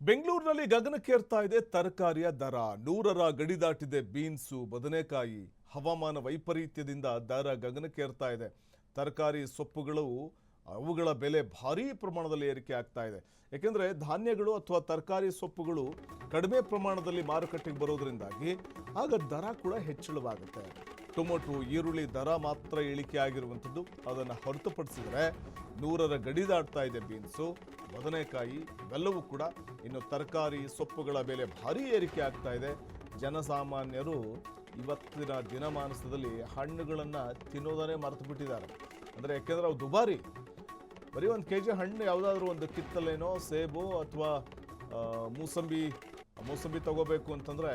ಬೆಂಗಳೂರಿನಲ್ಲಿ ಗಗನಕ್ಕೇರ್ತಾ ಇದೆ ತರಕಾರಿಯ ದರ. 100ರ ಗಡಿ ದಾಟಿದೆ ಬೀನ್ಸು, ಬದನೆಕಾಯಿ. ಹವಾಮಾನ ವೈಪರೀತ್ಯದಿಂದ ದರ ಗಗನಕ್ಕೇರ್ತಾ ಇದೆ. ತರಕಾರಿ ಸೊಪ್ಪುಗಳು ಅವುಗಳ ಬೆಲೆ ಭಾರೀ ಪ್ರಮಾಣದಲ್ಲಿ ಏರಿಕೆ ಆಗ್ತಾ ಇದೆ. ಯಾಕೆಂದರೆ ಧಾನ್ಯಗಳು ಅಥವಾ ತರಕಾರಿ ಸೊಪ್ಪುಗಳು ಕಡಿಮೆ ಪ್ರಮಾಣದಲ್ಲಿ ಮಾರುಕಟ್ಟೆಗೆ ಬರೋದ್ರಿಂದಾಗಿ ಆಗ ದರ ಕೂಡ ಹೆಚ್ಚಳವಾಗುತ್ತೆ. ಟೊಮೊಟೊ, ಈರುಳ್ಳಿ ದರ ಮಾತ್ರ ಇಳಿಕೆ ಆಗಿರುವಂಥದ್ದು. ಅದನ್ನು ಹೊರತುಪಡಿಸಿದರೆ 100ರ ಗಡಿ ದಾಟ್ತಾ ಇದೆ ಬೀನ್ಸು, ಬದನೆಕಾಯಿ ಇವೆಲ್ಲವೂ ಕೂಡ. ಇನ್ನು ತರಕಾರಿ ಸೊಪ್ಪುಗಳ ಬೆಲೆ ಭಾರೀ ಏರಿಕೆ ಆಗ್ತಾ ಇದೆ. ಜನಸಾಮಾನ್ಯರು ಇವತ್ತಿನ ದಿನಮಾನದಲ್ಲಿ ಹಣ್ಣುಗಳನ್ನು ತಿನ್ನೋದನ್ನೇ ಮರೆತು ಬಿಟ್ಟಿದ್ದಾರೆ. ಅಂದರೆ ಯಾಕೆಂದರೆ ಅವು ದುಬಾರಿ. ಬರೀ 1 kg ಹಣ್ಣು ಯಾವುದಾದ್ರೂ ಒಂದು ಕಿತ್ತಲೇನೋ, ಸೇಬು ಅಥವಾ ಮೂಸಂಬಿ ತಗೋಬೇಕು ಅಂತಂದರೆ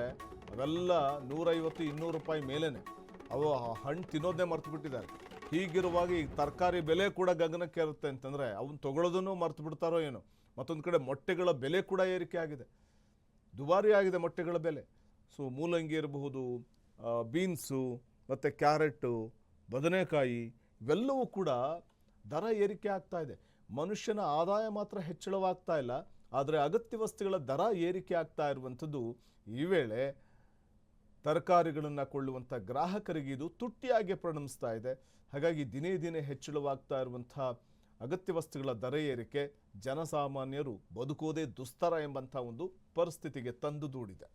ಅವೆಲ್ಲ 150-200 ರೂಪಾಯಿ ಮೇಲೇನೆ. ಅವು ಹಣ್ಣು ತಿನ್ನೋದನ್ನೇ ಮರೆತು ಬಿಟ್ಟಿದ್ದಾರೆ. ಹೀಗಿರುವಾಗ ಈ ತರಕಾರಿ ಬೆಲೆ ಕೂಡ ಗಗನಕ್ಕೆ ಇರುತ್ತೆ ಅಂತಂದರೆ ಅವನ್ನ ತೊಗೊಳೋದನ್ನು ಮರೆತು ಬಿಡ್ತಾರೋ ಏನೋ. ಮತ್ತೊಂದು ಕಡೆ ಮೊಟ್ಟೆಗಳ ಬೆಲೆ ಕೂಡ ಏರಿಕೆ ಆಗಿದೆ, ದುಬಾರಿ ಆಗಿದೆ ಮೊಟ್ಟೆಗಳ ಬೆಲೆ. ಸೊ ಮೂಲಂಗಿ ಇರಬಹುದು, ಬೀನ್ಸು ಮತ್ತು ಕ್ಯಾರೆಟು, ಬದನೆಕಾಯಿ ಇವೆಲ್ಲವೂ ಕೂಡ ದರ ಏರಿಕೆ ಆಗ್ತಾ ಇದೆ. ಮನುಷ್ಯನ ಆದಾಯ ಮಾತ್ರ ಹೆಚ್ಚಳವಾಗ್ತಾ ಇಲ್ಲ, ಆದರೆ ಅಗತ್ಯ ವಸ್ತುಗಳ ದರ ಏರಿಕೆ ಆಗ್ತಾ ಇರುವಂಥದ್ದು ಈ ವೇಳೆ ತರಕಾರಿಗಳನ್ನು ಕೊಳ್ಳುವಂಥ ಗ್ರಾಹಕರಿಗೆ ಇದು ತುಟ್ಟಿಯಾಗಿ ಪರಿಣಮಿಸ್ತಾ ಇದೆ. ಹಾಗಾಗಿ ದಿನೇ ದಿನೇ ಹೆಚ್ಚಳವಾಗ್ತಾ ಇರುವಂಥ ಅಗತ್ಯ ವಸ್ತುಗಳ ದರ ಏರಿಕೆ ಜನಸಾಮಾನ್ಯರು ಬದುಕೋದೇ ದುಸ್ತರ ಎಂಬಂಥ ಒಂದು ಪರಿಸ್ಥಿತಿಗೆ ತಂದು ದೂಡಿದೆ.